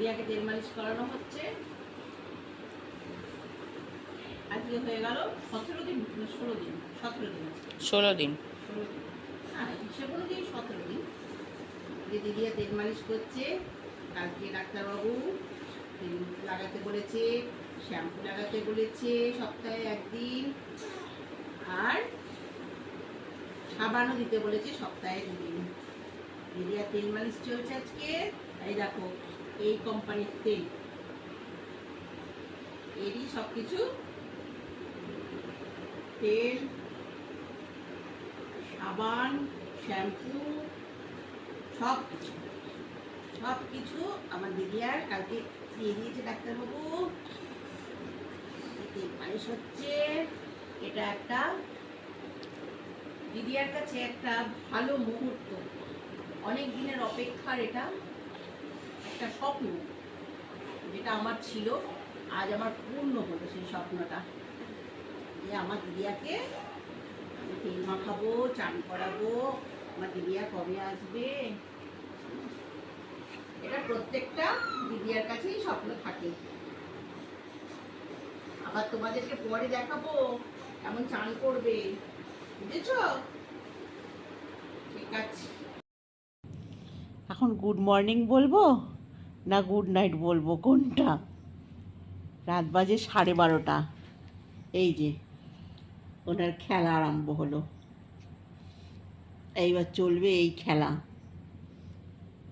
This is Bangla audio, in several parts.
দিদিয়াকে তেল মালিশ করানো হচ্ছে। আজকে হয়ে গেল 17 দিন, 16 দিন, 17 দিন, 16 দিন। হ্যাঁ, হিসেব অনুযায়ী 17 দিন যে দিদিয়া তেল মালিশ করছে। কালকে ডাক্তারবাবু তেল লাগাতে বলেছে, শ্যাম্পু লাগাতে বলেছে সপ্তাহে একদিন, আর সাবানও দিতে বলেছে সপ্তাহে 2 দিন। দিদিয়া তেল মালিশ চলছে আজকে। এই দেখো, এই কোম্পানির তেল, এরই সব কিছু, তেল, সাবান, শ্যাম্পু, সব কিছু আমার দিদিয়ার কালকে দিয়ে দিয়েছে ডাক্তারবাবু। তেল মালিশ হচ্ছে। এটা একটা দিদিয়ার কাছে একটা ভালো মুহূর্ত, অনেক দিনের অপেক্ষার এটা একটা স্বপ্ন, যেটা আমার ছিল, আজ আমার পূর্ণ হলো সেই স্বপ্নটা। যে আমার দিদিয়াকে আমি তেল মাখাবো, চান করাবো। আমার দিদিয়া কবে আসবে, এটা প্রত্যেকটা দিদিয়ার কাছেই স্বপ্ন থাকে। আবার তোমাদেরকে পরে দেখাবো এমন চান করবে, বুঝেছো? ঠিক আছে, এখন গুড মর্নিং বলবো না গুড নাইট বলবো, কোনটা? রাত বাজে 12:30। এই যে ওনার খেলা আরম্ভ হলো, এইবার চলবে এই খেলা।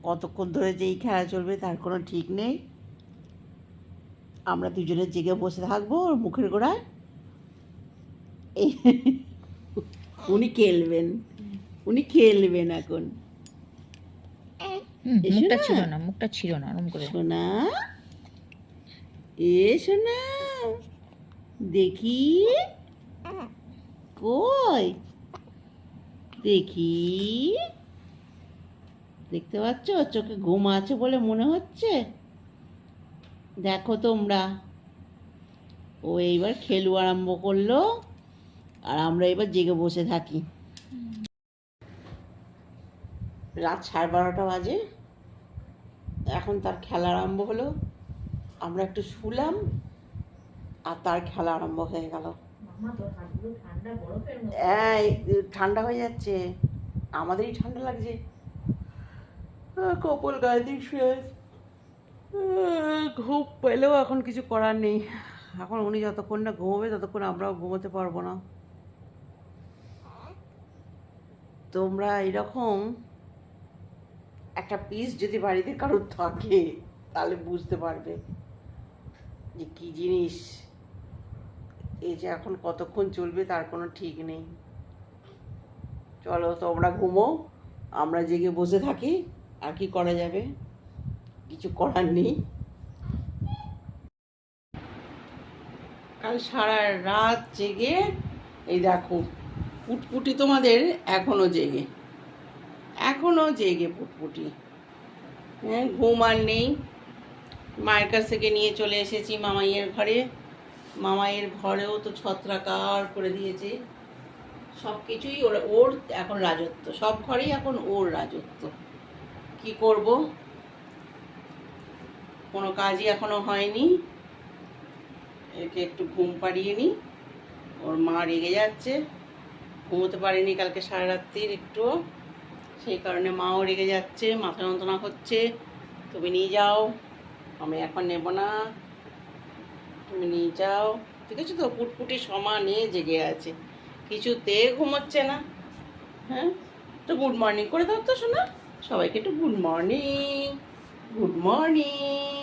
কতক্ষণ ধরে যে এই খেলা চলবে তার কোনো ঠিক নেই। আমরা দুজনে জেগে বসে থাকবো ওর মুখের গোড়ায়। এই উনি খেলবেন এখন। মুখটা ছিল না ওরকম করে। সোনা, এ সোনা, দেখি কই, দেখি, দেখতে পাচ্ছ চোখে ঘুম আছে বলে মনে হচ্ছে? দেখো তোমরা, ও এইবার খেলু আরম্ভ করলো, আর আমরা এবার জেগে বসে থাকি। রাত 12:30 বাজে, এখন তার খেলা আরম্ভ হলো। আমরা একটু শুলাম আর তার খেলা আরম্ভ হয়ে গেল। ঠান্ডা হয়ে যাচ্ছে, আমাদেরই ঠান্ডা লাগছে। কপাল গায়ে দিয়ে শুয়ে ঘুম পেলেও এখন কিছু করার নেই। এখন উনি যতক্ষণ না ঘুমোবে ততক্ষণ আমরাও ঘুমোতে পারবো না। তোমরা এরকম একটা পিস যদি বাড়িতে কারোর থাকে তাহলে বুঝতে পারবে যে কী জিনিস। এই যে এখন কতক্ষণ চলবে তার কোনো ঠিক নেই। চলো তোমরা ঘুমো, আমরা জেগে বসে থাকি, আর কি করা যাবে, কিছু করার নেই। কাল সারা রাত জেগে এই দেখো পুটপুটি তোমাদের এখনো জেগে পুটপুটি। হ্যাঁ, ঘুম আর নেই। মায়ের কাছ থেকে নিয়ে চলে এসেছি মামাইয়ের ঘরে। মামাইয়ের ঘরেও তো ছত্রাকার করে দিয়েছে, সব কিছুই ওর এখন রাজত্ব, সব ঘরেই এখন ওর রাজত্ব। কি করব, কোনো কাজই এখনো হয়নি। একে একটু ঘুম পাড়িয়ে নিই, ওর মা রেগে যাচ্ছে, ঘুমোতে পারেনি কালকে সারা রাত্রির একটু, সেই কারণে মাও রেগে যাচ্ছে, মাথা যন্ত্রণা হচ্ছে। তুমি নিয়ে যাও, আমি এখন নেব না, তুমি নিয়ে যাও। ঠিক আছে তো? পুটপুটি সমানে জেগে আছে, কিছুতে ঘুমোচ্ছে না। হ্যাঁ, তো গুড মর্নিং করে দাও তো শোনা, সবাইকে একটু good morning, good morning,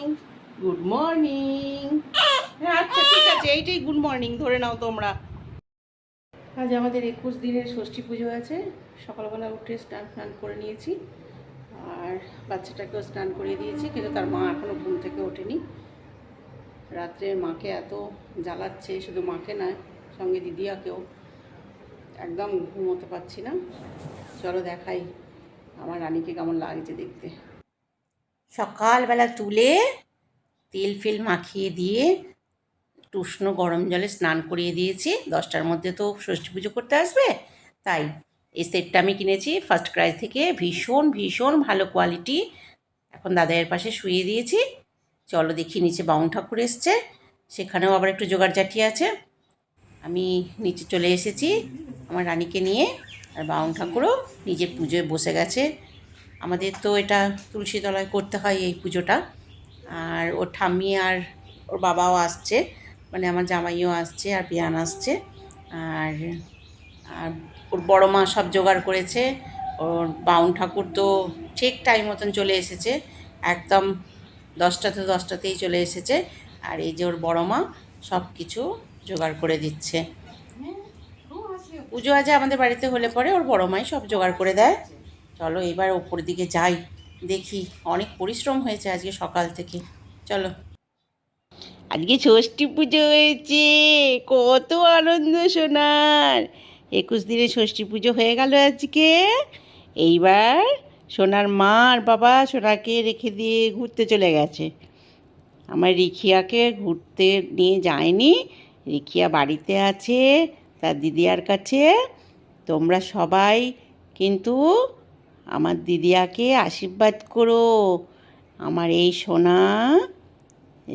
good morning. হ্যাঁ আচ্ছা ঠিক আছে, এইটাই গুড মর্নিং ধরে নাও তোমরা। আজ আমাদের 21 দিনের ষষ্ঠী পুজো আছে। সকালবেলা উঠে স্নান করে নিয়েছি, আর বাচ্চাটাকেও স্নান করিয়ে দিয়েছি, কিন্তু তার মা এখনও ঘুম থেকে ওঠেনি। রাত্রে মাকে এত জ্বালাচ্ছে, শুধু মাকে নয়, সঙ্গে দিদিয়াকেও, একদম ঘুমোতে পারছি না। চলো দেখাই আমার রানীকে কেমন লাগছে দেখতে। সকালবেলা তুলে তেল ফেল মাখিয়ে দিয়ে একটু উষ্ণ গরম জলে স্নান করিয়ে দিয়েছি। 10টার মধ্যে তো ষষ্ঠী পুজো করতে আসবে, তাই এই সেটটা আমি কিনেছি ফার্স্ট ক্রাই থেকে, ভীষণ ভালো কোয়ালিটি। এখন দাদাইয়ের পাশে শুয়ে দিয়েছি, চলো দেখি, নিচে বামুন ঠাকুর এসছে, সেখানেও আবার একটু জোগাড়জাটি আছে। আমি নিচে চলে এসেছি আমার রানীকে নিয়ে, আর বামুন ঠাকুরও নিজের পুজোয় বসে গেছে। আমাদের তো এটা তুলসী তলায় করতে হয় এই পুজোটা। আর ওর ঠাম্মি আর ওর বাবাও আসছে, মানে আমার জামাইও আসছে আর বিয়ান আসছে। আর আর ওর বড় মা সব জোগাড় করেছে। ওর বামুন ঠাকুর তো ঠিক টাইম মতন চলে এসেছে, একদম 10টাতে 10টাতেই চলে এসেছে। আর এই যে ওর বড় মা সব কিছু জোগাড় করে দিচ্ছে। পুজো আজ আমাদের বাড়িতে হলে পরে ওর বড় মাই সব জোগাড় করে দেয়। চলো এবার ওপর দিকে যাই, দেখি। অনেক পরিশ্রম হয়েছে আজকে সকাল থেকে। চলো। আজকে ষষ্ঠী পুজো হয়েছে, কত আনন্দ সোনার। 21 দিনে ষষ্ঠী পুজো হয়ে গেল আজকে। এইবার সোনার মা আর বাবা সোনাকে রেখে দিয়ে ঘুরতে চলে গেছে। আমার রিখিয়াকে ঘুরতে নিয়ে যায়নি, রিখিয়া বাড়িতে আছে তার দিদিয়ার কাছে। তোমরা সবাই কিন্তু আমার দিদিয়াকে আশীর্বাদ করো। আমার এই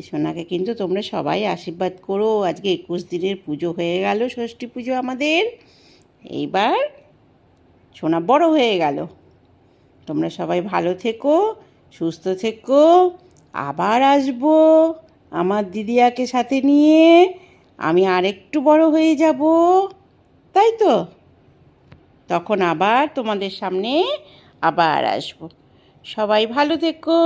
সোনাকে কিন্তু তোমরা সবাই আশীর্বাদ করো। আজকে 21 দিনের পুজো হয়ে গেল, ষষ্ঠী পুজো আমাদের। এইবার সোনা বড় হয়ে গেল। তোমরা সবাই ভালো থেকো, সুস্থ থেকো। আবার আসবো আমার দিদিয়াকে সাথে নিয়ে। আমি আরেকটু বড় হয়ে যাব, তাই তো? তখন আবার তোমাদের সামনে আবার আসবো। সবাই ভালো থেকো।